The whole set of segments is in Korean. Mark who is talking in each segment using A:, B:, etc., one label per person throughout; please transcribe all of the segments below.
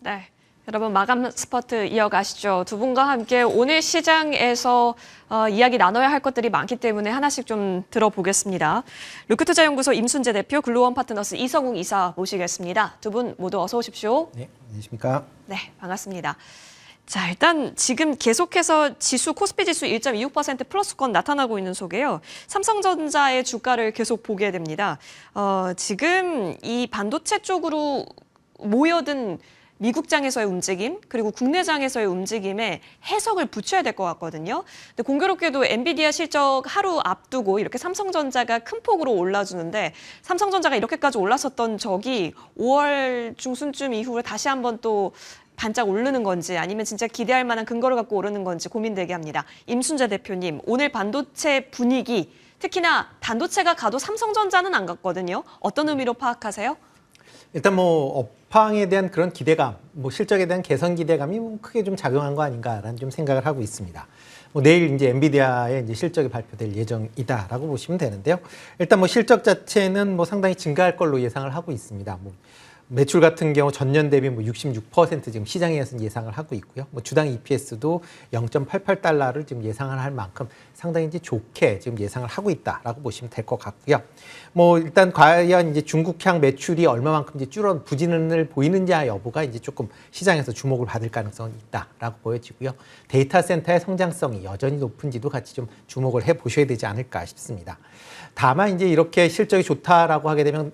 A: 네. 여러분 마감 스퍼트 이어가시죠. 두 분과 함께 오늘 시장에서 이야기 나눠야 할 것들이 많기 때문에 하나씩 좀 들어보겠습니다. 루크투자연구소 임순재 대표, 글로원 파트너스 이성웅 이사 모시겠습니다. 두 분 모두 어서 오십시오.
B: 네, 안녕하십니까?
A: 네, 반갑습니다. 자, 일단 지금 계속해서 지수 코스피 지수 1.26% 플러스권 나타나고 있는 속에요. 삼성전자의 주가를 계속 보게 됩니다. 지금 이 반도체 쪽으로 모여든 미국장에서의 움직임, 그리고 국내장에서의 움직임에 해석을 붙여야 될 것 같거든요. 근데 공교롭게도 엔비디아 실적 하루 앞두고 이렇게 삼성전자가 큰 폭으로 올라주는데 삼성전자가 이렇게까지 올랐었던 적이 5월 중순쯤 이후에 다시 한번 또 반짝 오르는 건지 아니면 진짜 기대할 만한 근거를 갖고 오르는 건지 고민되게 합니다. 임순재 대표님, 오늘 반도체 분위기, 특히나 반도체가 가도 삼성전자는 안 갔거든요. 어떤 의미로 파악하세요?
B: 일단 업황에 대한 그런 기대감, 실적에 대한 개선 기대감이 크게 좀 작용한 거 아닌가라는 좀 생각을 하고 있습니다. 내일 이제 엔비디아의 이제 실적이 발표될 예정이다라고 보시면 되는데요. 일단 실적 자체는 상당히 증가할 걸로 예상을 하고 있습니다. 매출 같은 경우 전년 대비 66% 지금 시장에서는 예상을 하고 있고요. 주당 EPS도 0.88달러를 지금 예상을 할 만큼 상당히 이제 좋게 지금 예상을 하고 있다라고 보시면 될 것 같고요. 일단 과연 이제 중국향 매출이 얼마만큼 이제 부진을 보이는지 여부가 이제 조금 시장에서 주목을 받을 가능성이 있다라고 보여지고요. 데이터 센터의 성장성이 여전히 높은지도 같이 좀 주목을 해 보셔야 되지 않을까 싶습니다. 다만 이제 이렇게 실적이 좋다라고 하게 되면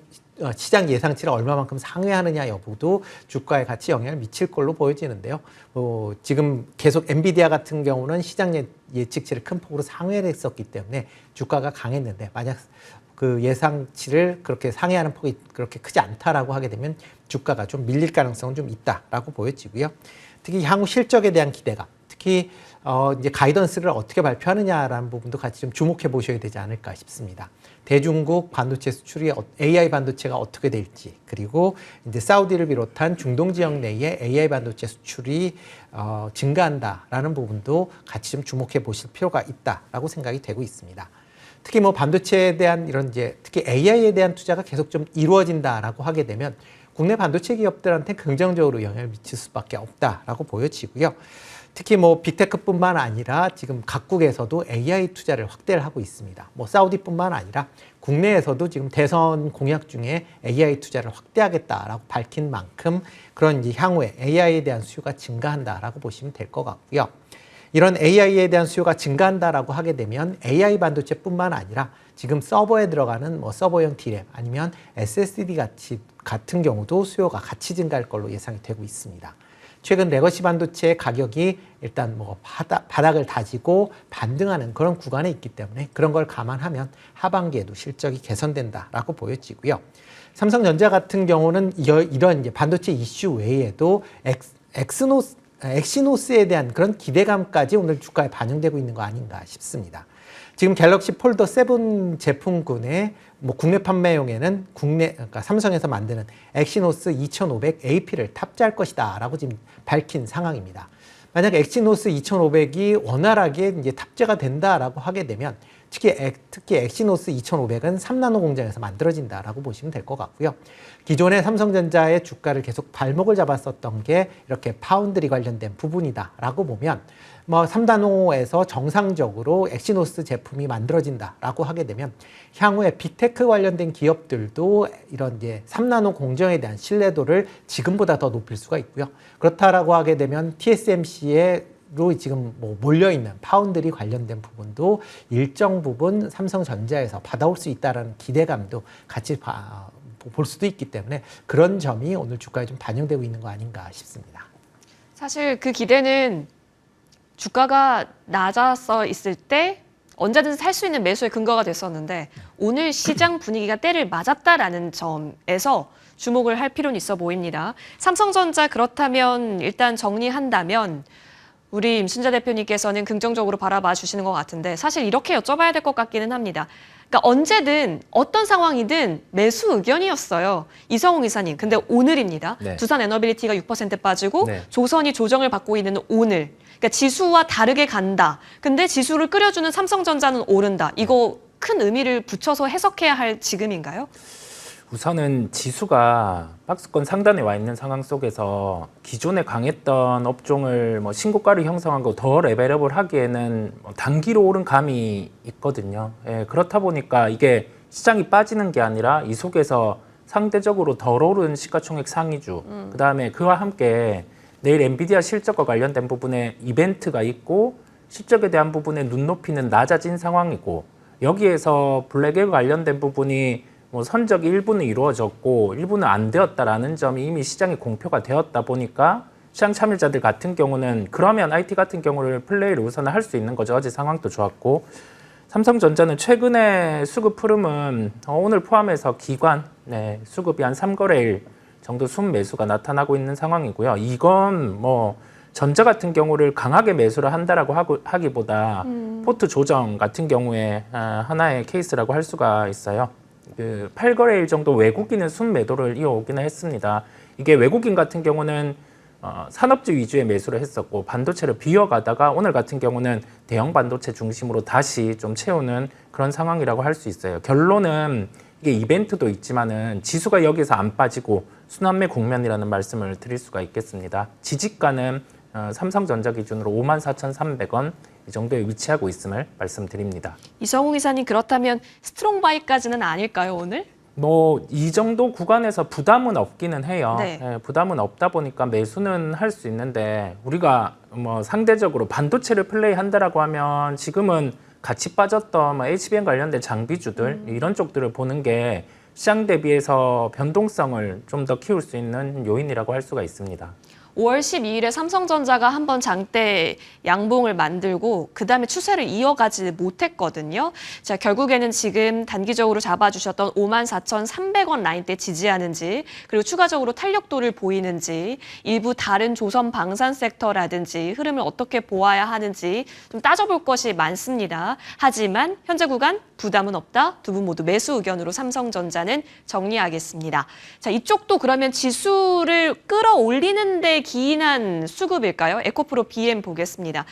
B: 시장 예상치를 얼마만큼 상회하느냐 여부도 주가에 같이 영향을 미칠 걸로 보여지는데요. 지금 계속 엔비디아 같은 경우는 시장 예측치를 큰 폭으로 상회를 했었기 때문에 주가가 강했는데 만약 그 예상치를 그렇게 상회하는 폭이 그렇게 크지 않다라고 하게 되면 주가가 좀 밀릴 가능성은 좀 있다라고 보여지고요. 특히 향후 실적에 대한 기대감, 특히 이제 가이던스를 어떻게 발표하느냐라는 부분도 같이 좀 주목해 보셔야 되지 않을까 싶습니다. 대중국 반도체 수출이 AI 반도체가 어떻게 될지, 그리고 이제 사우디를 비롯한 중동 지역 내에 AI 반도체 수출이 증가한다라는 부분도 같이 좀 주목해 보실 필요가 있다라고 생각이 되고 있습니다. 특히 반도체에 대한 이런 이제 특히 AI에 대한 투자가 계속 좀 이루어진다라고 하게 되면 국내 반도체 기업들한테 긍정적으로 영향을 미칠 수밖에 없다라고 보여지고요. 특히 빅테크뿐만 아니라 지금 각국에서도 AI 투자를 확대를 하고 있습니다. 사우디뿐만 아니라 국내에서도 지금 대선 공약 중에 AI 투자를 확대하겠다라고 밝힌 만큼 그런 이제 향후에 AI에 대한 수요가 증가한다라고 보시면 될 것 같고요. 이런 AI에 대한 수요가 증가한다라고 하게 되면 AI 반도체뿐만 아니라 지금 서버에 들어가는 서버용 D램 아니면 SSD 같은 경우도 수요가 같이 증가할 걸로 예상이 되고 있습니다. 최근 레거시 반도체의 가격이 일단 바닥을 다지고 반등하는 그런 구간에 있기 때문에 그런 걸 감안하면 하반기에도 실적이 개선된다라고 보여지고요. 삼성전자 같은 경우는 이런 이제 반도체 이슈 외에도 엑시노스에 대한 그런 기대감까지 오늘 주가에 반영되고 있는 거 아닌가 싶습니다. 지금 갤럭시 폴더 7 제품군의 국내 판매용에는 그러니까 삼성에서 만드는 엑시노스 2500 AP를 탑재할 것이다 라고 지금 밝힌 상황입니다. 만약 엑시노스 2500이 원활하게 이제 탑재가 된다라고 하게 되면 특히 엑시노스 2500은 3나노 공장에서 만들어진다라고 보시면 될 것 같고요. 기존의 삼성전자의 주가를 계속 발목을 잡았었던 게 이렇게 파운드리 관련된 부분이다라고 보면 3나노에서 정상적으로 엑시노스 제품이 만들어진다라고 하게 되면 향후에 빅테크 관련된 기업들도 이런 이제 3나노 공정에 대한 신뢰도를 지금보다 더 높일 수가 있고요. 그렇다라고 하게 되면 TSMC로 지금 몰려있는 파운드리 관련된 부분도 일정 부분 삼성전자에서 받아올 수 있다는 기대감도 같이 볼 수도 있기 때문에 그런 점이 오늘 주가에 좀 반영되고 있는 거 아닌가 싶습니다.
A: 사실 그 기대는 주가가 낮아서 있을 때 언제든 살 수 있는 매수의 근거가 됐었는데 오늘 시장 분위기가 때를 맞았다라는 점에서 주목을 할 필요는 있어 보입니다. 삼성전자 그렇다면 일단 정리한다면 우리 임순재 대표님께서는 긍정적으로 바라봐 주시는 것 같은데 사실 이렇게 여쭤봐야 될 것 같기는 합니다. 그러니까 언제든 어떤 상황이든 매수 의견이었어요. 이성웅 이사님. 근데 오늘입니다.
B: 네.
A: 두산 에너빌리티가 6% 빠지고
B: 네.
A: 조선이 조정을 받고 있는 오늘. 그러니까 지수와 다르게 간다. 근데 지수를 끌어주는 삼성전자는 오른다. 이거 큰 의미를 붙여서 해석해야 할 지금인가요?
C: 우선은 지수가 박스권 상단에 와 있는 상황 속에서 기존에 강했던 업종을 뭐 신고가를 형성하고 더 레벨업을 하기에는 단기로 오른 감이 있거든요. 예, 그렇다 보니까 이게 시장이 빠지는 게 아니라 이 속에서 상대적으로 덜 오른 시가총액 상위주, 그다음에 그와 함께 내일 엔비디아 실적과 관련된 부분에 이벤트가 있고 실적에 대한 부분에 눈높이는 낮아진 상황이고, 여기에서 블랙에 관련된 부분이 뭐 선적이 일부는 이루어졌고 일부는 안 되었다라는 점이 이미 시장에 공표가 되었다 보니까 시장 참여자들 같은 경우는 그러면 IT 같은 경우를 플레이를 우선 할 수 있는 거죠. 어제 상황도 좋았고, 삼성전자는 최근에 수급 흐름은 오늘 포함해서 기관 수급이 한 3거래일 정도 순매수가 나타나고 있는 상황이고요. 이건 뭐 전자 같은 경우를 강하게 매수를 한다라고 하기보다 포트 조정 같은 경우에 하나의 케이스라고 할 수가 있어요. 그 8거래일 정도 외국인은 순매도를 이어오기는 했습니다. 이게 외국인 같은 경우는 산업주 위주의 매수를 했었고 반도체를 비워가다가 오늘 같은 경우는 대형 반도체 중심으로 다시 좀 채우는 그런 상황이라고 할 수 있어요. 결론은 이게 이벤트도 있지만은 지수가 여기서 안 빠지고 순환매 국면이라는 말씀을 드릴 수가 있겠습니다. 지지가는 삼성전자 기준으로 54,300원 이 정도에 위치하고 있음을 말씀드립니다.
A: 이성웅 이사님, 그렇다면 스트롱 바이까지는 아닐까요, 오늘?
C: 뭐 이 정도 구간에서 부담은 없기는 해요.
A: 네.
C: 예, 부담은 없다 보니까 매수는 할 수 있는데, 우리가 뭐 상대적으로 반도체를 플레이한다라고 하면 지금은 같이 빠졌던 뭐 HBM 관련된 장비주들 이런 쪽들을 보는 게 시장 대비해서 변동성을 좀 더 키울 수 있는 요인이라고 할 수가 있습니다.
A: 5월 12일에 삼성전자가 한번 장대 양봉을 만들고 그다음에 추세를 이어가지 못했거든요. 자, 결국에는 지금 단기적으로 잡아주셨던 54,300원 라인대 지지하는지, 그리고 추가적으로 탄력도를 보이는지, 일부 다른 조선 방산 섹터라든지 흐름을 어떻게 보아야 하는지 좀 따져볼 것이 많습니다. 하지만 현재 구간 부담은 없다. 두 분 모두 매수 의견으로 삼성전자는 정리하겠습니다. 자, 이쪽도 그러면 지수를 끌어올리는 데 기인한 수급일까요? 에코프로 BM 보겠습니다.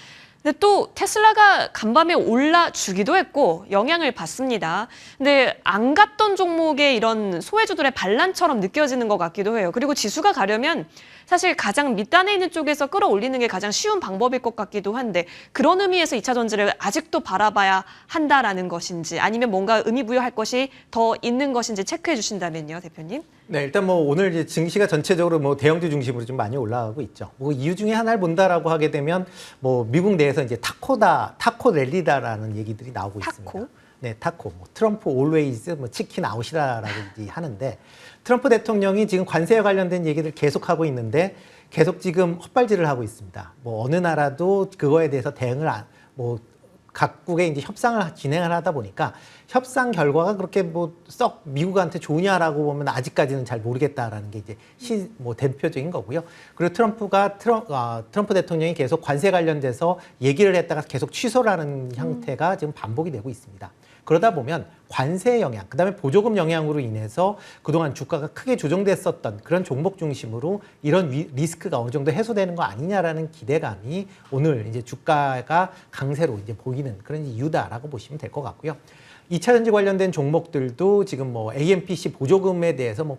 A: 근데 또 테슬라가 간밤에 올라주기도 했고 영향을 받습니다. 근데 안 갔던 종목의 이런 소외주들의 반란처럼 느껴지는 것 같기도 해요. 그리고 지수가 가려면 사실 가장 밑단에 있는 쪽에서 끌어올리는 게 가장 쉬운 방법일 것 같기도 한데, 그런 의미에서 2차 전지를 아직도 바라봐야 한다라는 것인지, 아니면 뭔가 의미 부여할 것이 더 있는 것인지 체크해 주신다면요, 대표님.
B: 네, 일단 뭐 오늘 이제 증시가 전체적으로 뭐 대형주 중심으로 좀 많이 올라가고 있죠. 뭐 이유 중에 하나를 본다라고 하게 되면 뭐 미국 내에서 이제 타코 랠리다라는 얘기들이 나오고 있습니다. 네, 타코. 뭐 트럼프 올웨이즈 뭐 치킨 아웃이라라고 하는데, 트럼프 대통령이 지금 관세에 관련된 얘기를 계속하고 있는데 계속 지금 헛발질을 하고 있습니다. 뭐 어느 나라도 그거에 대해서 대응을 각국의 이제 협상을 진행을 하다 보니까 협상 결과가 그렇게 뭐 썩 미국한테 좋으냐라고 보면 아직까지는 잘 모르겠다라는 게 이제 뭐 대표적인 거고요. 그리고 트럼프 대통령이 계속 관세 관련돼서 얘기를 했다가 계속 취소라는 형태가 지금 반복이 되고 있습니다. 그러다 보면 관세 영향, 그다음에 보조금 영향으로 인해서 그동안 주가가 크게 조정됐었던 그런 종목 중심으로 이런 리스크가 어느 정도 해소되는 거 아니냐라는 기대감이 오늘 이제 주가가 강세로 이제 보이는 그런 이유다라고 보시면 될 것 같고요. 2차 전지 관련된 종목들도 지금 뭐 AMPC 보조금에 대해서 뭐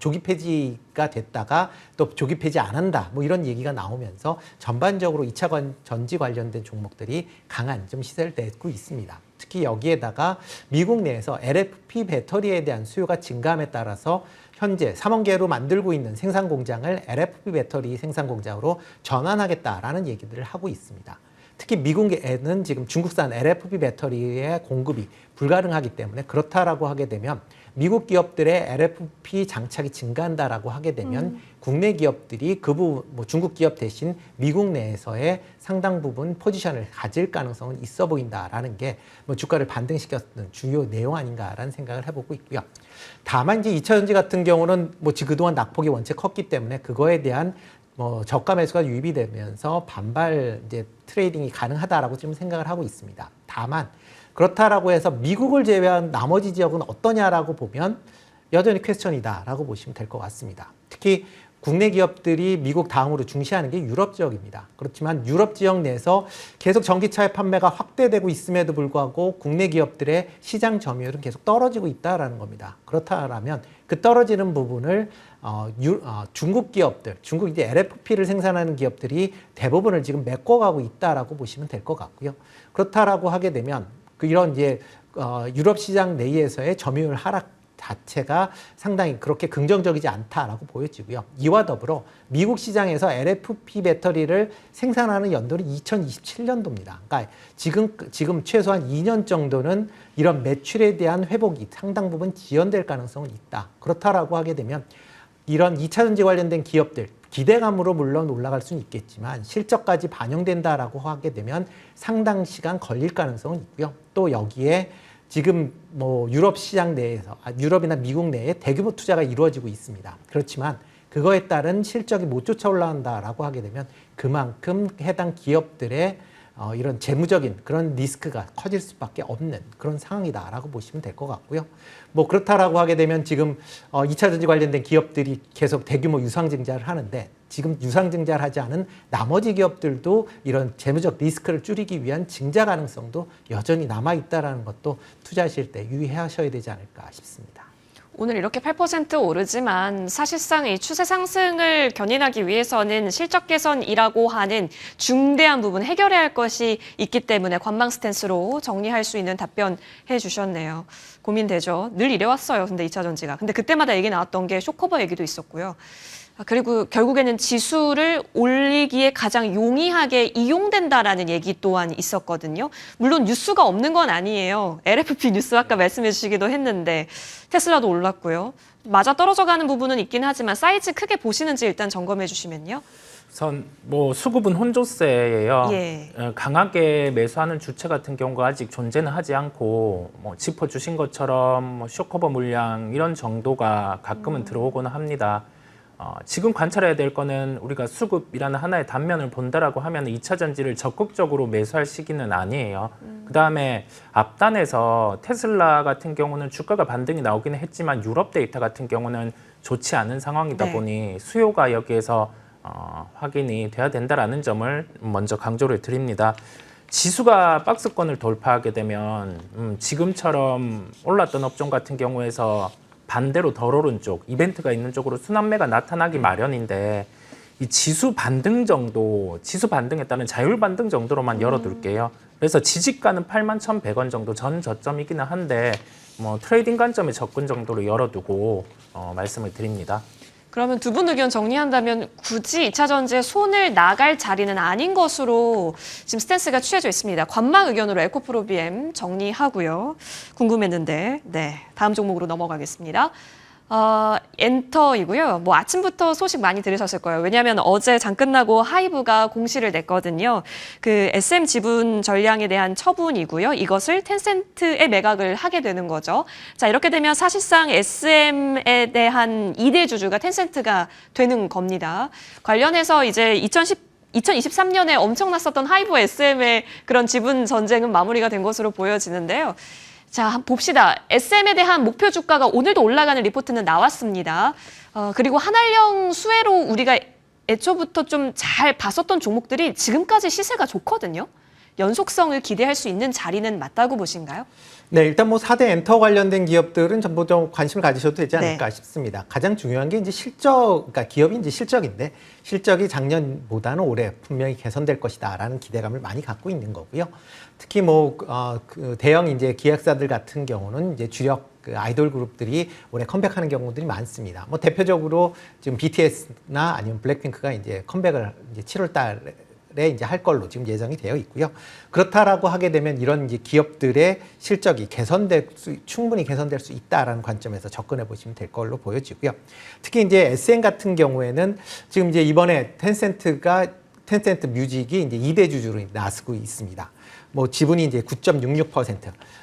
B: 조기 폐지가 됐다가 또 조기 폐지 안 한다 뭐 이런 얘기가 나오면서 전반적으로 2차 전지 관련된 종목들이 강한 좀 시세를 내고 있습니다. 특히 여기에다가 미국 내에서 LFP 배터리에 대한 수요가 증가함에 따라서 현재 3원 개로 만들고 있는 생산 공장을 LFP 배터리 생산 공장으로 전환하겠다라는 얘기들을 하고 있습니다. 특히 미국에는 지금 중국산 LFP 배터리의 공급이 불가능하기 때문에, 그렇다라고 하게 되면 미국 기업들의 LFP 장착이 증가한다라고 하게 되면 국내 기업들이 그 부분, 뭐 중국 기업 대신 미국 내에서의 상당 부분 포지션을 가질 가능성은 있어 보인다라는 게 뭐 주가를 반등시켰던 주요 내용 아닌가라는 생각을 해보고 있고요. 다만 이제 2차 전지 같은 경우는 뭐 그동안 낙폭이 원체 컸기 때문에 그거에 대한 뭐 저가 매수가 유입이 되면서 반발 이제 트레이딩이 가능하다라고 지금 생각을 하고 있습니다. 다만 그렇다라고 해서 미국을 제외한 나머지 지역은 어떠냐라고 보면 여전히 퀘스천이다라고 보시면 될 것 같습니다. 특히 국내 기업들이 미국 다음으로 중시하는 게 유럽 지역입니다. 그렇지만 유럽 지역 내에서 계속 전기차의 판매가 확대되고 있음에도 불구하고 국내 기업들의 시장 점유율은 계속 떨어지고 있다라는 겁니다. 그렇다면 그 떨어지는 부분을 중국 기업들, 중국 이제 LFP를 생산하는 기업들이 대부분을 지금 메꿔가고 있다라고 보시면 될 것 같고요. 그렇다라고 하게 되면 이런 이제 유럽 시장 내에서의 점유율 하락 자체가 상당히 그렇게 긍정적이지 않다라고 보여지고요. 이와 더불어 미국 시장에서 LFP 배터리를 생산하는 연도는 2027년도입니다. 그러니까 지금 최소한 2년 정도는 이런 매출에 대한 회복이 상당 부분 지연될 가능성은 있다. 그렇다라고 하게 되면 이런 2차 전지 관련된 기업들 기대감으로 물론 올라갈 수는 있겠지만 실적까지 반영된다라고 하게 되면 상당 시간 걸릴 가능성은 있고요. 또 여기에 지금 뭐 유럽 시장 내에서 유럽이나 미국 내에 대규모 투자가 이루어지고 있습니다. 그렇지만 그거에 따른 실적이 못 쫓아 올라간다라고 하게 되면 그만큼 해당 기업들의 이런 재무적인 그런 리스크가 커질 수밖에 없는 그런 상황이다라고 보시면 될 것 같고요. 뭐 그렇다라고 하게 되면 지금 2차 전지 관련된 기업들이 계속 대규모 유상증자를 하는데 지금 유상증자를 하지 않은 나머지 기업들도 이런 재무적 리스크를 줄이기 위한 증자 가능성도 여전히 남아있다는 것도 투자하실 때 유의하셔야 되지 않을까 싶습니다.
A: 오늘 이렇게 8% 오르지만 사실상 이 추세 상승을 견인하기 위해서는 실적 개선이라고 하는 중대한 부분 해결해야 할 것이 있기 때문에 관망 스탠스로 정리할 수 있는 답변 해주셨네요. 고민되죠. 늘 이래왔어요. 근데 2차 전지가. 근데 그때마다 얘기 나왔던 게 쇼커버 얘기도 있었고요. 그리고 결국에는 지수를 올리기에 가장 용이하게 이용된다라는 얘기 또한 있었거든요. 물론 뉴스가 없는 건 아니에요. LFP 뉴스 아까 말씀해 주시기도 했는데 테슬라도 올랐고요. 맞아 떨어져가는 부분은 있긴 하지만 사이즈 크게 보시는지 일단 점검해 주시면요.
C: 우선 뭐 수급은 혼조세예요.
A: 예.
C: 강하게 매수하는 주체 같은 경우가 아직 존재는 하지 않고 뭐 짚어주신 것처럼 뭐 쇼커버 물량 이런 정도가 가끔은 들어오곤 합니다. 지금 관찰해야 될 거는 우리가 수급이라는 하나의 단면을 본다라고 하면 2차 전지를 적극적으로 매수할 시기는 아니에요. 그다음에 앞단에서 테슬라 같은 경우는 주가가 반등이 나오기는 했지만 유럽 데이터 같은 경우는 좋지 않은 상황이다
A: 네.
C: 보니 수요가 여기에서 확인이 돼야 된다라는 점을 먼저 강조를 드립니다. 지수가 박스권을 돌파하게 되면 지금처럼 올랐던 업종 같은 경우에서 반대로 덜 오른 쪽, 이벤트가 있는 쪽으로 순환매가 나타나기 마련인데 이 지수 반등에 따른 자율 반등 정도로만 열어둘게요. 그래서 지지가는 81,100원 정도 전 저점이기는 한데 뭐 트레이딩 관점의 접근 정도로 열어두고 말씀을 드립니다.
A: 그러면 두 분 의견 정리한다면 굳이 2차 전지에 손을 나갈 자리는 아닌 것으로 지금 스탠스가 취해져 있습니다. 관망 의견으로 에코프로비엠 정리하고요. 궁금했는데 네, 다음 종목으로 넘어가겠습니다. 엔터이고요. 뭐 아침부터 소식 많이 들으셨을 거예요. 왜냐하면 어제 장 끝나고 하이브가 공시를 냈거든요. 그 SM 지분 전량에 대한 처분이고요. 이것을 텐센트에 매각을 하게 되는 거죠. 자, 이렇게 되면 사실상 SM에 대한 2대 주주가 텐센트가 되는 겁니다. 관련해서 이제 2023년에 엄청났었던 하이브 SM의 그런 지분 전쟁은 마무리가 된 것으로 보여지는데요. 자, 한번 봅시다. SM에 대한 목표 주가가 오늘도 올라가는 리포트는 나왔습니다. 그리고 한알령 수혜로 우리가 애초부터 좀 잘 봤었던 종목들이 지금까지 시세가 좋거든요. 연속성을 기대할 수 있는 자리는 맞다고 보신가요?
B: 네, 일단 뭐 4대 엔터 관련된 기업들은 전부 좀 관심을 가지셔도 되지 않을까
A: 네.
B: 싶습니다. 가장 중요한 게 이제 그러니까 기업이 이제 실적인데 실적이 작년보다는 올해 분명히 개선될 것이다라는 기대감을 많이 갖고 있는 거고요. 특히 뭐 그 대형 이제 기획사들 같은 경우는 이제 주력 그 아이돌 그룹들이 올해 컴백하는 경우들이 많습니다. 뭐 대표적으로 지금 BTS나 아니면 블랙핑크가 이제 컴백을 이제 7월 달에 이제 할 걸로 지금 예정이 되어 있고요. 그렇다라고 하게 되면 이런 이제 기업들의 실적이 충분히 개선될 수 있다라는 관점에서 접근해 보시면 될 걸로 보여지고요. 특히 이제 SM 같은 경우에는 지금 이제 이번에 텐센트 뮤직이 이제 2대 주주로 나서고 있습니다. 뭐 지분이 이제 9.66%.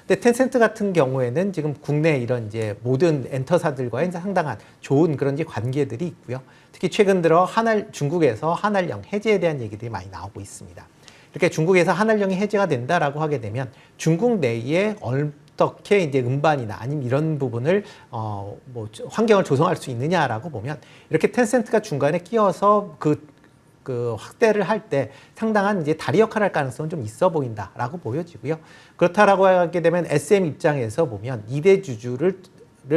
B: 근데 텐센트 같은 경우에는 지금 국내 이런 이제 모든 엔터사들과의 상당한 좋은 그런 이제 관계들이 있고요. 특히 최근 들어 중국에서 한알령 해제에 대한 얘기들이 많이 나오고 있습니다. 이렇게 중국에서 한알령이 해제가 된다라고 하게 되면 중국 내에 어떻게 이제 음반이나 아니면 이런 부분을 뭐 환경을 조성할 수 있느냐라고 보면 이렇게 텐센트가 중간에 끼어서 그 확대를 할 때 상당한 이제 다리 역할을 할 가능성은 좀 있어 보인다라고 보여지고요. 그렇다라고 하게 되면 SM 입장에서 보면 2대 주주를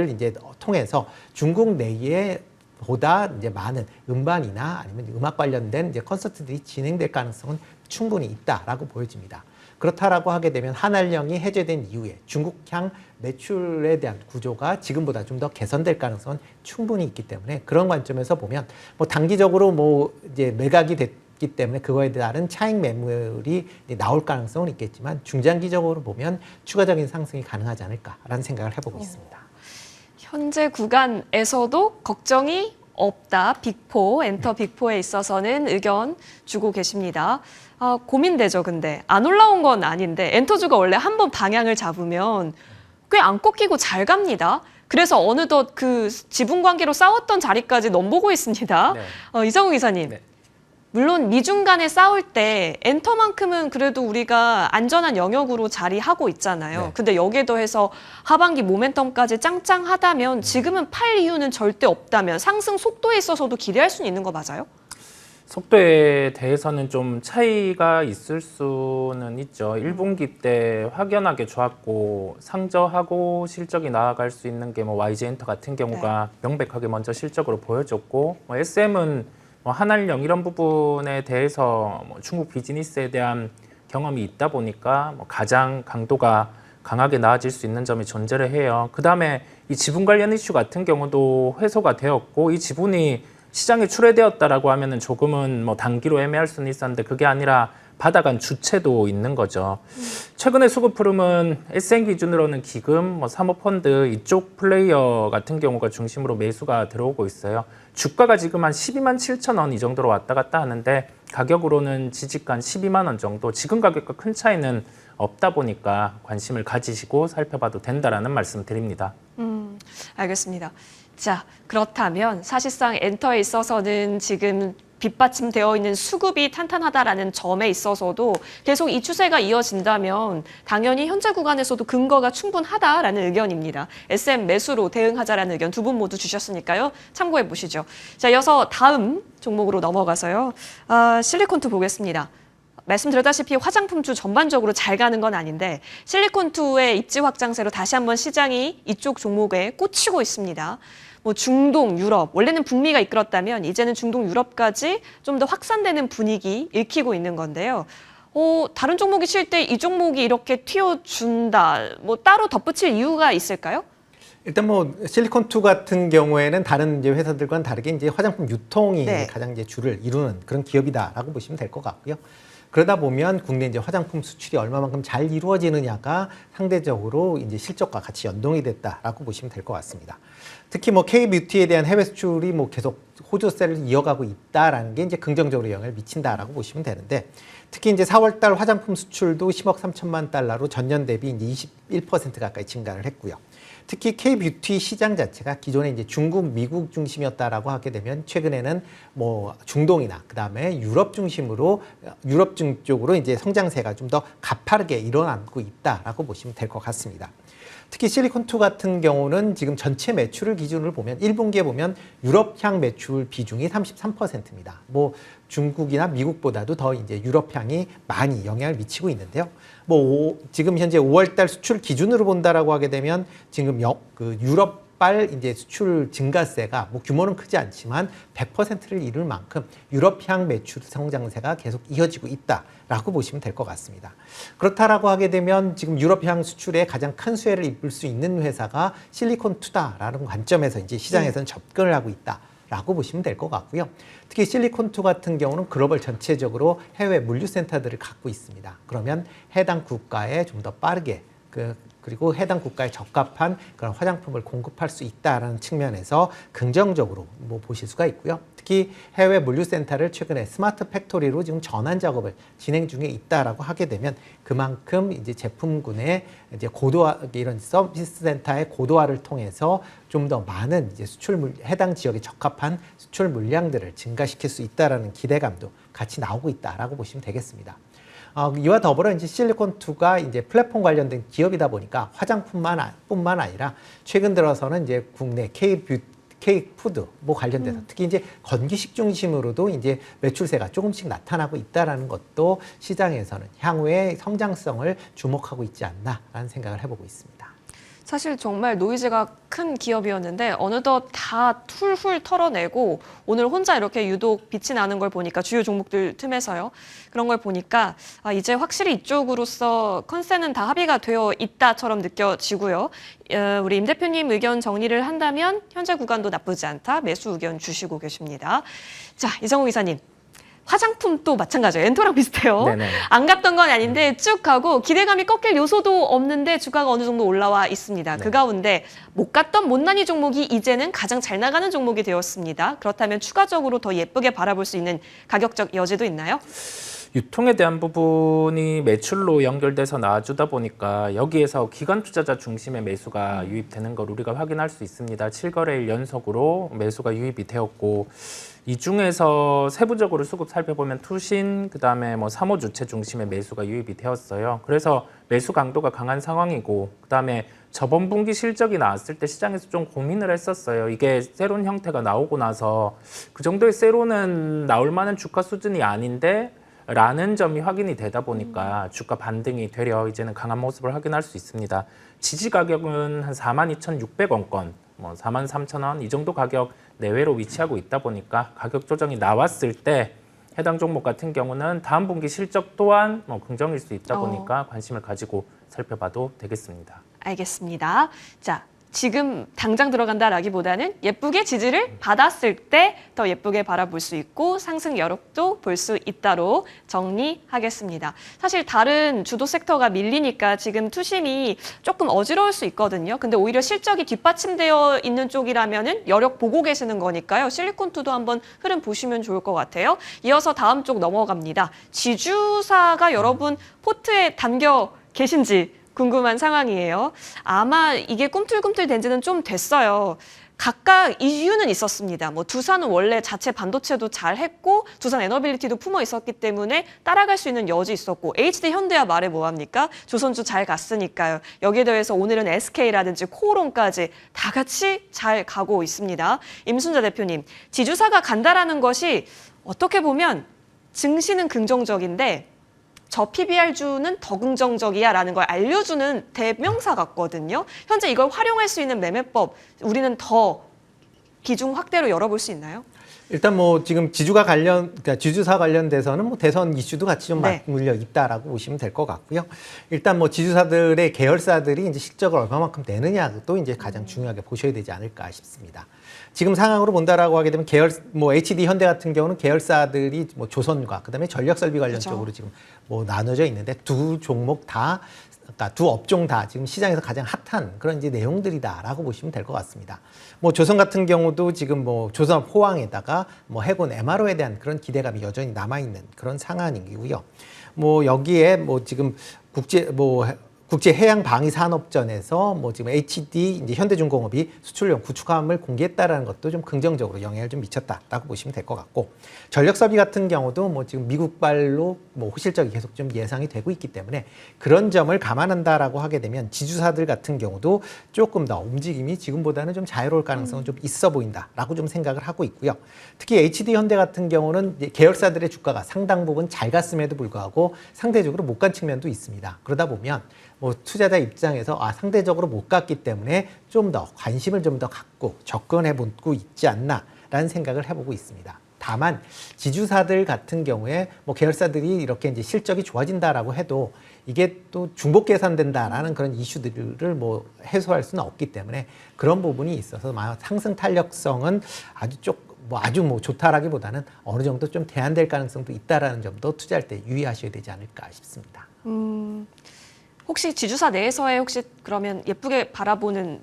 B: 이제 통해서 중국 내에 보다 이제 많은 음반이나 아니면 음악 관련된 이제 콘서트들이 진행될 가능성은 충분히 있다라고 보여집니다. 그렇다라고 하게 되면 한알령이 해제된 이후에 중국향 매출에 대한 구조가 지금보다 좀 더 개선될 가능성은 충분히 있기 때문에 그런 관점에서 보면 뭐 단기적으로 뭐 이제 매각이 됐기 때문에 그거에 따른 차익 매물이 나올 가능성은 있겠지만 중장기적으로 보면 추가적인 상승이 가능하지 않을까라는 생각을 해보고 있습니다.
A: 현재 구간에서도 걱정이 없다. 빅4, 엔터 빅4에 있어서는 의견 주고 계십니다. 고민되죠, 근데. 안 올라온 건 아닌데 엔터주가 원래 한번 방향을 잡으면 꽤 안 꺾이고 잘 갑니다. 그래서 어느덧 그 지분 관계로 싸웠던 자리까지 넘보고 있습니다.
C: 네.
A: 이성우 기사님.
C: 네.
A: 물론 미중 간에 싸울 때 엔터만큼은 그래도 우리가 안전한 영역으로 자리하고 있잖아요.
B: 네.
A: 근데 여기에 더해서 하반기 모멘텀까지 짱짱하다면 지금은 팔 이유는 절대 없다면 상승 속도에 있어서도 기대할 수는 있는 거 맞아요?
C: 속도에 대해서는 좀 차이가 있을 수는 있죠. 1분기 때 확연하게 좋았고 상저하고 실적이 나아갈 수 있는 게 뭐 YG엔터 같은 경우가 명백하게 먼저 실적으로 보여줬고 뭐 SM은 뭐 한알령 이런 부분에 대해서 뭐 중국 비즈니스에 대한 경험이 있다 보니까 뭐 가장 강도가 강하게 나아질 수 있는 점이 존재를 해요. 그 다음에 이 지분 관련 이슈 같은 경우도 해소가 되었고 이 지분이 시장에 출회되었다라고 하면은 조금은 뭐 단기로 애매할 수는 있었는데 그게 아니라 받아간 주체도 있는 거죠. 최근에 수급 흐름은 SN 기준으로는 기금, 뭐 사모펀드 이쪽 플레이어 같은 경우가 중심으로 매수가 들어오고 있어요. 주가가 지금 한 12만 7천 원 이 정도로 왔다 갔다 하는데 가격으로는 지지가 12만 원 정도. 지금 가격과 큰 차이는 없다 보니까 관심을 가지시고 살펴봐도 된다라는 말씀 드립니다.
A: 알겠습니다. 자, 그렇다면 사실상 엔터에 있어서는 지금 뒷받침되어 있는 수급이 탄탄하다라는 점에 있어서도 계속 이 추세가 이어진다면 당연히 현재 구간에서도 근거가 충분하다라는 의견입니다. SM 매수로 대응하자라는 의견 두 분 모두 주셨으니까요. 참고해 보시죠. 자, 이어서 다음 종목으로 넘어가서요. 실리콘투 보겠습니다. 말씀드렸다시피 화장품주 전반적으로 잘 가는 건 아닌데 실리콘투의 입지 확장세로 다시 한번 시장이 이쪽 종목에 꽂히고 있습니다. 뭐 중동, 유럽, 원래는 북미가 이끌었다면 이제는 중동, 유럽까지 좀 더 확산되는 분위기 읽히고 있는 건데요. 다른 종목이 칠 때 이 종목이 이렇게 튀어준다, 뭐 따로 덧붙일 이유가 있을까요?
B: 일단 뭐 실리콘투 같은 경우에는 다른 이제 회사들과는 다르게 이제 화장품 유통이
A: 네.
B: 가장 이제 주를 이루는 그런 기업이다라고 보시면 될 것 같고요. 그러다 보면 국내 이제 화장품 수출이 얼마만큼 잘 이루어지느냐가 상대적으로 이제 실적과 같이 연동이 됐다라고 보시면 될 것 같습니다. 특히 뭐 K-뷰티에 대한 해외 수출이 뭐 계속 호조세를 이어가고 있다라는 게 이제 긍정적으로 영향을 미친다라고 보시면 되는데 특히 이제 4월달 화장품 수출도 10억 3천만 달러로 전년 대비 이제 21% 가까이 증가를 했고요. 특히 K-뷰티 시장 자체가 기존에 이제 중국, 미국 중심이었다라고 하게 되면 최근에는 뭐 중동이나 그다음에 유럽 중심으로 유럽 쪽으로 이제 성장세가 좀 더 가파르게 일어나고 있다라고 보시면 될 것 같습니다. 특히 실리콘투 같은 경우는 지금 전체 매출을 기준으로 보면 1분기에 보면 유럽향 매출 비중이 33%입니다. 뭐 중국이나 미국보다도 더 이제 유럽향이 많이 영향을 미치고 있는데요. 뭐 지금 현재 5월달 수출 기준으로 본다라고 하게 되면 지금 그 유럽발 이제 수출 증가세가 뭐 규모는 크지 않지만 100%를 이룰 만큼 유럽향 매출 성장세가 계속 이어지고 있다라고 보시면 될 것 같습니다. 그렇다라고 하게 되면 지금 유럽향 수출에 가장 큰 수혜를 입을 수 있는 회사가 실리콘투다라는 관점에서 이제 시장에서는 접근을 하고 있다라고 보시면 될 것 같고요. 특히 실리콘투 같은 경우는 글로벌 전체적으로 해외 물류센터들을 갖고 있습니다. 그러면 해당 국가에 좀 더 빠르게 그리고 해당 국가에 적합한 그런 화장품을 공급할 수 있다라는 측면에서 긍정적으로 뭐 보실 수가 있고요. 특히 해외 물류센터를 최근에 스마트 팩토리로 지금 전환 작업을 진행 중에 있다라고 하게 되면 그만큼 이제 제품군의 이제 고도화 이런 서비스 센터의 고도화를 통해서 좀 더 많은 이제 해당 지역에 적합한 수출 물량들을 증가시킬 수 있다라는 기대감도 같이 나오고 있다라고 보시면 되겠습니다. 이와 더불어 이제 실리콘2가 이제 플랫폼 관련된 기업이다 보니까 화장품뿐만 아니라 최근 들어서는 이제 국내 K푸드 뭐 관련돼서 특히 이제 건기식 중심으로도 이제 매출세가 조금씩 나타나고 있다라는 것도 시장에서는 향후의 성장성을 주목하고 있지 않나라는 생각을 해보고 있습니다.
A: 사실 정말 노이즈가 큰 기업이었는데 어느덧 다 툴훌 털어내고 오늘 혼자 이렇게 유독 빛이 나는 걸 보니까 주요 종목들 틈에서요. 그런 걸 보니까 이제 확실히 이쪽으로서 컨센은 다 합의가 되어 있다처럼 느껴지고요. 우리 임 대표님 의견 정리를 한다면 현재 구간도 나쁘지 않다. 매수 의견 주시고 계십니다. 자, 이정우 이사님. 화장품도 마찬가지예요. 엔터랑 비슷해요.
C: 네네.
A: 안 갔던 건 아닌데 쭉 가고 기대감이 꺾일 요소도 없는데 주가가 어느 정도 올라와 있습니다.
C: 네.
A: 그 가운데 못 갔던 못난이 종목이 이제는 가장 잘 나가는 종목이 되었습니다. 그렇다면 추가적으로 더 예쁘게 바라볼 수 있는 가격적 여지도 있나요?
C: 유통에 대한 부분이 매출로 연결돼서 나와주다 보니까 여기에서 기관 투자자 중심의 매수가 유입되는 걸 우리가 확인할 수 있습니다. 7거래일 연속으로 매수가 유입이 되었고 이 중에서 세부적으로 수급 살펴보면 투신, 그다음에 뭐 사모 주체 중심의 매수가 유입이 되었어요. 그래서 매수 강도가 강한 상황이고 그다음에 저번 분기 실적이 나왔을 때 시장에서 좀 고민을 했었어요. 이게 세론 형태가 나오고 나서 그 정도의 세론은 나올 만한 주가 수준이 아닌데 라는 점이 확인이 되다 보니까 주가 반등이 되려 이제는 강한 모습을 확인할 수 있습니다. 지지 가격은 한 42,600원권, 뭐 43,000원 이 정도 가격 내외로 위치하고 있다 보니까 가격 조정이 나왔을 때 해당 종목 같은 경우는 다음 분기 실적 또한 뭐 긍정일 수 있다 보니까 관심을 가지고 살펴봐도 되겠습니다.
A: 알겠습니다. 자, 지금 당장 들어간다라기보다는 예쁘게 지지를 받았을 때 더 예쁘게 바라볼 수 있고 상승 여력도 볼 수 있다로 정리하겠습니다. 사실 다른 주도 섹터가 밀리니까 지금 투심이 조금 어지러울 수 있거든요. 근데 오히려 실적이 뒷받침되어 있는 쪽이라면은 여력 보고 계시는 거니까요. 실리콘2도 한번 흐름 보시면 좋을 것 같아요. 이어서 다음 쪽 넘어갑니다. 지주사가 여러분 포트에 담겨 계신지 궁금한 상황이에요. 아마 이게 꿈틀꿈틀 된 지는 좀 됐어요. 각각 이유는 있었습니다. 뭐 두산은 원래 자체 반도체도 잘 했고 두산 에너빌리티도 품어 있었기 때문에 따라갈 수 있는 여지 있었고 HD 현대야 말해 뭐합니까? 조선주 잘 갔으니까요. 여기에 더해서 오늘은 SK라든지 코오롱까지 다 같이 잘 가고 있습니다. 임순자 대표님, 지주사가 간다라는 것이 어떻게 보면 증시는 긍정적인데 저 PBR주는 더 긍정적이야 라는 걸 알려주는 대명사 같거든요. 현재 이걸 활용할 수 있는 매매법, 우리는 더 기중 확대로 열어볼 수 있나요?
B: 일단 뭐 지금 그러니까 지주사 관련돼서는 뭐 대선 이슈도 같이 좀
A: 네.
B: 맞물려 있다라고 보시면 될 것 같고요. 일단 뭐 지주사들의 계열사들이 이제 실적을 얼마만큼 내느냐도 이제 가장 중요하게 보셔야 되지 않을까 싶습니다. 지금 상황으로 본다라고 하게 되면 뭐 HD 현대 같은 경우는 계열사들이 뭐 조선과 그다음에 전력 설비 관련
A: 그렇죠.
B: 쪽으로 지금 뭐 나눠져 있는데 두 종목 다 그러니까 두 업종 다 지금 시장에서 가장 핫한 그런 이제 내용들이다라고 보시면 될 것 같습니다. 뭐 조선 같은 경우도 지금 뭐 조선 호황에다가 뭐 해군 MRO에 대한 그런 기대감이 여전히 남아 있는 그런 상황이고요. 뭐 여기에 뭐 지금 국제 해양 방위 산업전에서 뭐 지금 HD 이제 현대중공업이 수출용 구축함을 공개했다라는 것도 좀 긍정적으로 영향을 좀 미쳤다라고 보시면 될 것 같고 전력 설비 같은 경우도 뭐 지금 미국발로 뭐 호실적이 계속 좀 예상이 되고 있기 때문에 그런 점을 감안한다라고 하게 되면 지주사들 같은 경우도 조금 더 움직임이 지금보다는 좀 자유로울 가능성은 좀 있어 보인다라고 좀 생각을 하고 있고요. 특히 HD 현대 같은 경우는 이제 계열사들의 주가가 상당 부분 잘 갔음에도 불구하고 상대적으로 못 간 측면도 있습니다. 그러다 보면 뭐 투자자 입장에서 상대적으로 못 갔기 때문에 좀 더 관심을 좀 더 갖고 접근해 보고 있지 않나라는 생각을 해보고 있습니다. 다만 지주사들 같은 경우에 뭐 계열사들이 이렇게 이제 실적이 좋아진다라고 해도 이게 또 중복 계산된다라는 그런 이슈들을 뭐 해소할 수는 없기 때문에 그런 부분이 있어서 상승 탄력성은 아주 뭐 좋다라기보다는 어느 정도 좀 대안될 가능성도 있다라는 점도 투자할 때 유의하셔야 되지 않을까 싶습니다.
A: 혹시 지주사 내에서의 혹시 그러면 예쁘게 바라보는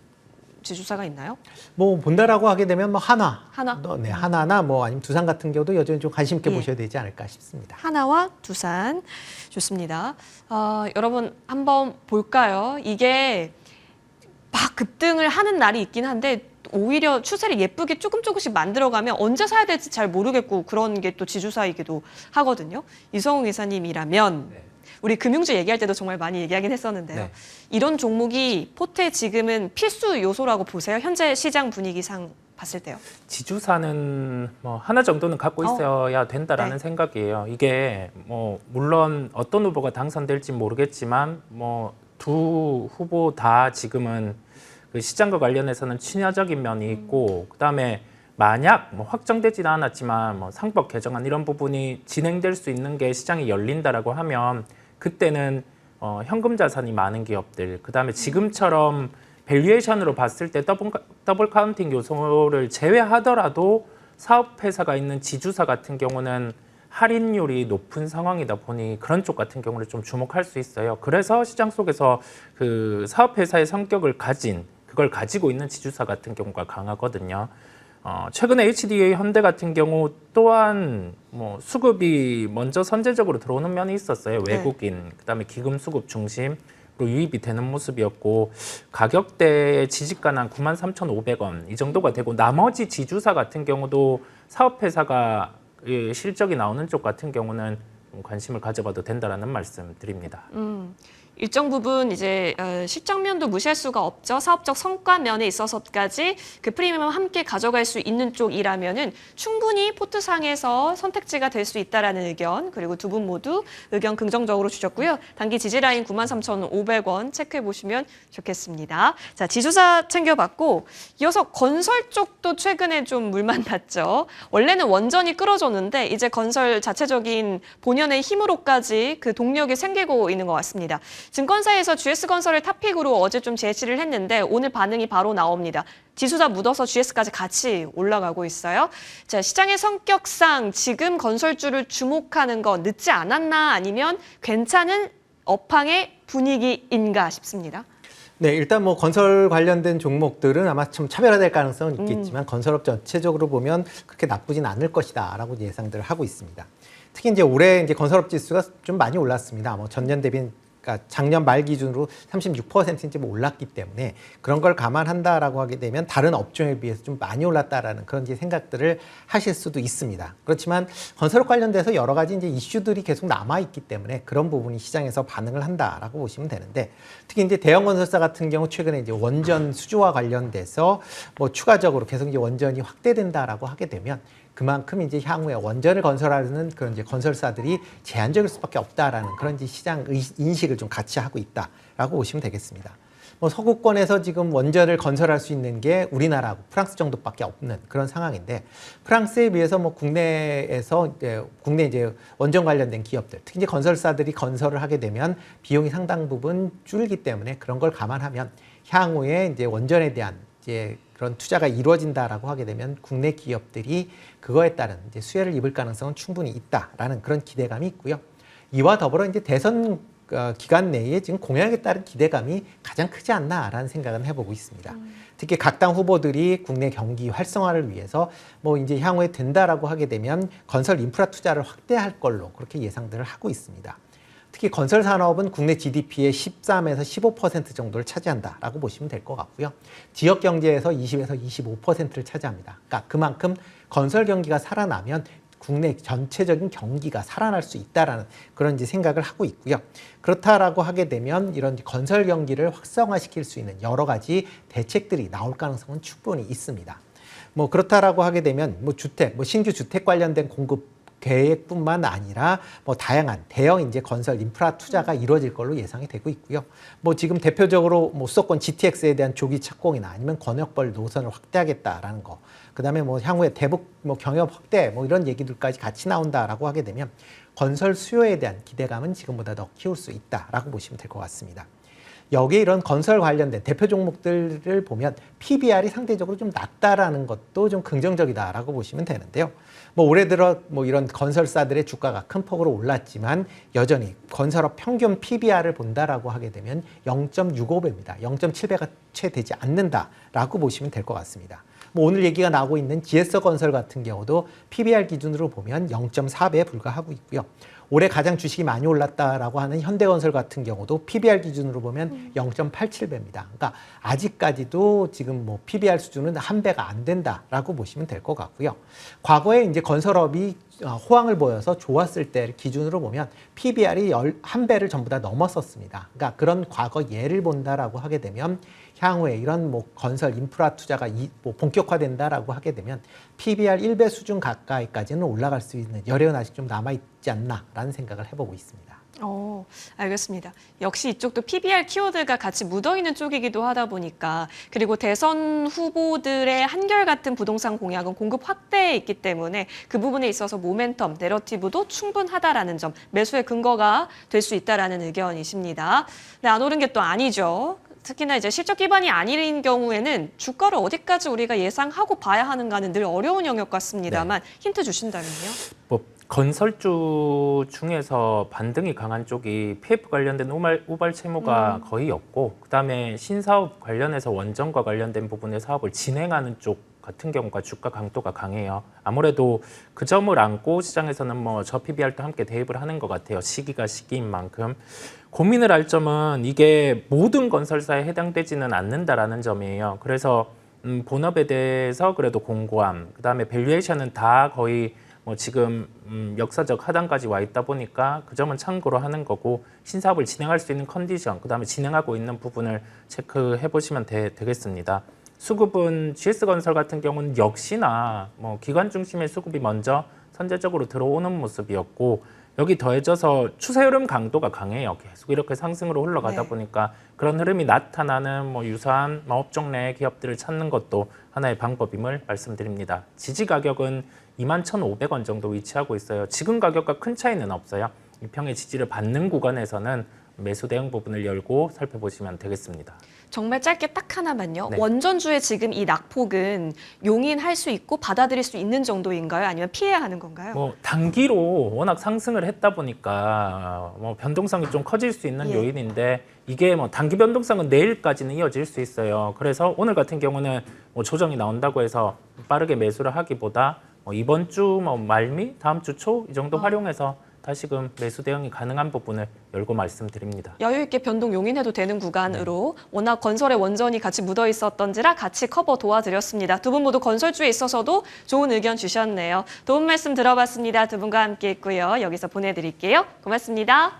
A: 지주사가 있나요?
B: 뭐 본다라고 하게 되면 뭐 하나,
A: 하나?
B: 하나나 뭐 아니면 두산 같은 경우도 여전히 좀 관심 있게
A: 예.
B: 보셔야 되지 않을까 싶습니다.
A: 하나와 두산 좋습니다. 여러분 한번 볼까요? 이게 막 급등을 하는 날이 있긴 한데 오히려 추세를 예쁘게 조금씩 만들어가면 언제 사야 될지 잘 모르겠고 그런 게 또 지주사이기도 하거든요. 이성웅 이사님이라면 우리 금융주 얘기할 때도 정말 많이 얘기하긴 했었는데요.
C: 네.
A: 이런 종목이 포트에 지금은 필수 요소라고 보세요? 현재 시장 분위기상 봤을 때요.
C: 지주사는 뭐 하나 정도는 갖고 있어야 된다라는
A: 네.
C: 생각이에요. 이게 뭐 물론 어떤 후보가 당선될지 모르겠지만 뭐 두 후보 다 지금은 그 시장과 관련해서는 친화적인 면이 있고 그다음에 만약 뭐 확정되지는 않았지만 뭐 상법 개정안 이런 부분이 진행될 수 있는 게 시장이 열린다라고 하면 그때는 현금 자산이 많은 기업들 그다음에 지금처럼 밸류에이션으로 봤을 때 더블 카운팅 요소를 제외하더라도 사업회사가 있는 지주사 같은 경우는 할인율이 높은 상황이다 보니 그런 쪽 같은 경우를 좀 주목할 수 있어요. 그래서 시장 속에서 그 사업회사의 성격을 가진 그걸 가지고 있는 지주사 같은 경우가 강하거든요. 최근에 HDA 현대 같은 경우 또한 뭐 수급이 먼저 선제적으로 들어오는 면이 있었어요. 외국인, 그다음에 기금 수급 중심, 그리고 유입이 되는 모습이었고 가격대의 지지가는 한 93,500원 이 정도가 되고 나머지 지주사 같은 경우도 사업회사가 실적이 나오는 쪽 같은 경우는 관심을 가져봐도 된다라는 말씀 드립니다.
A: 일정 부분 이제 실적면도 무시할 수가 없죠. 사업적 성과 면에 있어서까지 그 프리미엄을 함께 가져갈 수 있는 쪽이라면은 충분히 포트상에서 선택지가 될 수 있다라는 의견 그리고 두 분 모두 의견 긍정적으로 주셨고요. 단기 지지라인 93,500원 체크해 보시면 좋겠습니다. 자, 지주사 챙겨봤고 이어서 건설 쪽도 최근에 좀 물만 났죠. 원래는 원전이 끌어줬는데 이제 건설 자체적인 본연의 힘으로까지 그 동력이 생기고 있는 것 같습니다. 증권사에서 GS건설을 탑픽으로 어제 좀 제시를 했는데 오늘 반응이 바로 나옵니다. 지수사 묻어서 GS까지 같이 올라가고 있어요. 자, 시장의 성격상 지금 건설주를 주목하는 거 늦지 않았나 아니면 괜찮은 업황의 분위기인가 싶습니다.
B: 네, 일단 뭐 건설 관련된 종목들은 아마 좀 차별화될 가능성은 있겠지만 건설업 전체적으로 보면 그렇게 나쁘진 않을 것이다라고 예상들을 하고 있습니다. 특히 이제 올해 이제 건설업 지수가 좀 많이 올랐습니다. 뭐 전년 대비 그러니까 작년 말 기준으로 36%인지 뭐 올랐기 때문에 그런 걸 감안한다라고 하게 되면 다른 업종에 비해서 좀 많이 올랐다라는 그런 이제 생각들을 하실 수도 있습니다. 그렇지만 건설업 관련돼서 여러 가지 이제 이슈들이 계속 남아 있기 때문에 그런 부분이 시장에서 반응을 한다라고 보시면 되는데 특히 이제 대형 건설사 같은 경우 최근에 이제 원전 수주와 관련돼서 뭐 추가적으로 계속 이제 원전이 확대된다라고 하게 되면 그만큼 이제 향후에 원전을 건설하는 그런 이제 건설사들이 제한적일 수밖에 없다라는 그런 이제 시장 인식을 좀 같이 하고 있다라고 보시면 되겠습니다. 뭐 서구권에서 지금 원전을 건설할 수 있는 게 우리나라하고 프랑스 정도밖에 없는 그런 상황인데 프랑스에 비해서 뭐 국내에서 국내 이제 원전 관련된 기업들, 특히 이제 건설사들이 건설을 하게 되면 비용이 상당 부분 줄기 때문에 그런 걸 감안하면 향후에 이제 원전에 대한 이제 그런 투자가 이루어진다라고 하게 되면 국내 기업들이 그거에 따른 이제 수혜를 입을 가능성은 충분히 있다라는 그런 기대감이 있고요. 이와 더불어 이제 대선 기간 내에 지금 공약에 따른 기대감이 가장 크지 않나라는 생각은 해보고 있습니다. 특히 각 당 후보들이 국내 경기 활성화를 위해서 뭐 이제 향후에 된다라고 하게 되면 건설 인프라 투자를 확대할 걸로 그렇게 예상들을 하고 있습니다. 특히 건설 산업은 국내 GDP의 13에서 15% 정도를 차지한다라고 보시면 될 것 같고요. 지역 경제에서 20에서 25%를 차지합니다. 그러니까 그만큼 건설 경기가 살아나면 국내 전체적인 경기가 살아날 수 있다라는 그런 이제 생각을 하고 있고요. 그렇다라고 하게 되면 이런 건설 경기를 활성화시킬 수 있는 여러 가지 대책들이 나올 가능성은 충분히 있습니다. 뭐 그렇다라고 하게 되면 뭐 주택, 뭐 신규 주택 관련된 공급 계획뿐만 아니라 뭐 다양한 대형 이제 건설 인프라 투자가 이루어질 걸로 예상이 되고 있고요. 뭐 지금 대표적으로 뭐 수도권 GTX에 대한 조기 착공이나 아니면 권역별 노선을 확대하겠다라는 거, 그다음에 뭐 향후에 대북 뭐 경협 확대 뭐 이런 얘기들까지 같이 나온다라고 하게 되면 건설 수요에 대한 기대감은 지금보다 더 키울 수 있다라고 보시면 될 것 같습니다. 여기에 이런 건설 관련된 대표 종목들을 보면 PBR이 상대적으로 좀 낮다라는 것도 좀 긍정적이다라고 보시면 되는데요. 뭐 올해 들어 뭐 이런 건설사들의 주가가 큰 폭으로 올랐지만 여전히 건설업 평균 PBR을 본다라고 하게 되면 0.65배입니다. 0.7배가 채 되지 않는다라고 보시면 될 것 같습니다. 뭐 오늘 얘기가 나오고 있는 GS건설 같은 경우도 PBR 기준으로 보면 0.4배에 불과하고 있고요. 올해 가장 주식이 많이 올랐다라고 하는 현대건설 같은 경우도 PBR 기준으로 보면 0.87배입니다. 그러니까 아직까지도 지금 뭐 PBR 수준은 한 배가 안 된다라고 보시면 될 것 같고요. 과거에 이제 건설업이 호황을 보여서 좋았을 때 기준으로 보면 PBR이 1배를 전부 다 넘었었습니다. 그러니까 그런 과거 예를 본다라고 하게 되면 향후에 이런 뭐 건설 인프라 투자가 뭐 본격화된다라고 하게 되면 PBR 1배 수준 가까이까지는 올라갈 수 있는 여력은 아직 좀 남아있지 않나라는 생각을 해보고 있습니다.
A: 알겠습니다. 역시 이쪽도 PBR 키워드가 같이 묻어있는 쪽이기도 하다 보니까 그리고 대선 후보들의 한결같은 부동산 공약은 공급 확대에 있기 때문에 그 부분에 있어서 모멘텀, 내러티브도 충분하다라는 점, 매수의 근거가 될 수 있다라는 의견이십니다. 네, 안 오른 게 또 아니죠. 특히나 이제 실적 기반이 아닌 경우에는 주가를 어디까지 우리가 예상하고 봐야 하는가는 늘 어려운 영역 같습니다만 힌트 주신다면요?
C: 뭐 건설주 중에서 반등이 강한 쪽이 PF 관련된 우발 채무가 거의 없고 그다음에 신사업 관련해서 원전과 관련된 부분의 사업을 진행하는 쪽 같은 경우가 주가 강도가 강해요. 아무래도 그 점을 안고 시장에서는 뭐 저 PBR도 함께 대입을 하는 것 같아요. 시기가 시기인 만큼. 고민을 할 점은 이게 모든 건설사에 해당되지는 않는다라는 점이에요. 그래서 본업에 대해서 그래도 공고함, 그다음에 밸류에이션은 다 거의 뭐 지금 역사적 하단까지 와 있다 보니까 그 점은 참고로 하는 거고 신사업을 진행할 수 있는 컨디션, 그다음에 진행하고 있는 부분을 체크해 보시면 되겠습니다. 수급은 GS건설 같은 경우는 역시나 뭐 기관 중심의 수급이 먼저 선제적으로 들어오는 모습이었고 여기 더해져서 추세 흐름 강도가 강해요. 계속 이렇게 상승으로 흘러가다 보니까 그런 흐름이 나타나는 뭐 유사한 업종 내 기업들을 찾는 것도 하나의 방법임을 말씀드립니다. 지지 가격은 21,500원 정도 위치하고 있어요. 지금 가격과 큰 차이는 없어요. 이평의 지지를 받는 구간에서는 매수 대응 부분을 열고 살펴보시면 되겠습니다.
A: 정말 짧게 딱 하나만요.
C: 네.
A: 원전주의 지금 이 낙폭은 용인할 수 있고 받아들일 수 있는 정도인가요? 아니면 피해야 하는 건가요?
C: 뭐 단기로 워낙 상승을 했다 보니까 뭐 변동성이 좀 커질 수 있는 요인인데 이게 뭐 단기 변동성은 내일까지는 이어질 수 있어요. 그래서 오늘 같은 경우는 뭐 조정이 나온다고 해서 빠르게 매수를 하기보다 뭐 이번 주 뭐 말미, 다음 주 초 이 정도 활용해서 다시금 매수 대응이 가능한 부분을 열고 말씀드립니다.
A: 여유 있게 변동 용인해도 되는 구간으로 워낙 건설에 원전이 같이 묻어 있었던지라 같이 커버 도와드렸습니다. 두 분 모두 건설주에 있어서도 좋은 의견 주셨네요. 도움 말씀 들어봤습니다. 두 분과 함께 했고요. 여기서 보내드릴게요. 고맙습니다.